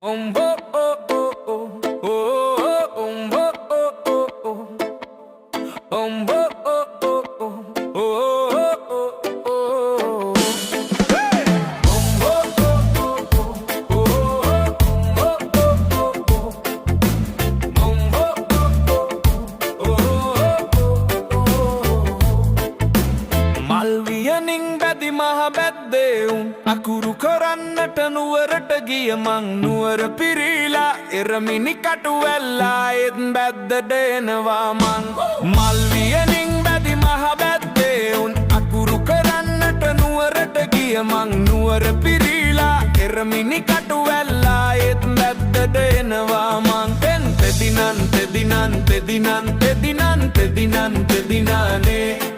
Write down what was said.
Umbo oh oh oh oh umbo oh oh oh umbo oh oh oh oh oh hey umbo oh oh oh umbo oh oh umbo මල්වියනින් බැදි මහ බැද්දේ අකුරු කරන්නට නුවරට ගිය මං නුවර පිරීලා එරමිනි කටු වැල්ලා එත් බැද්දට එනවා මං මල්වියනින් බැදි මහ බැද්දේ අකුරු කරන්නට නුවරට ගිය මං නුවර පිරීලා එරමිනි කටු වැල්ලා එත් බැද්දට එනවා මං තෙදිනන් තෙදිනන් තෙදිනන් තෙදිනන් තෙදිනන් තෙදිනනේ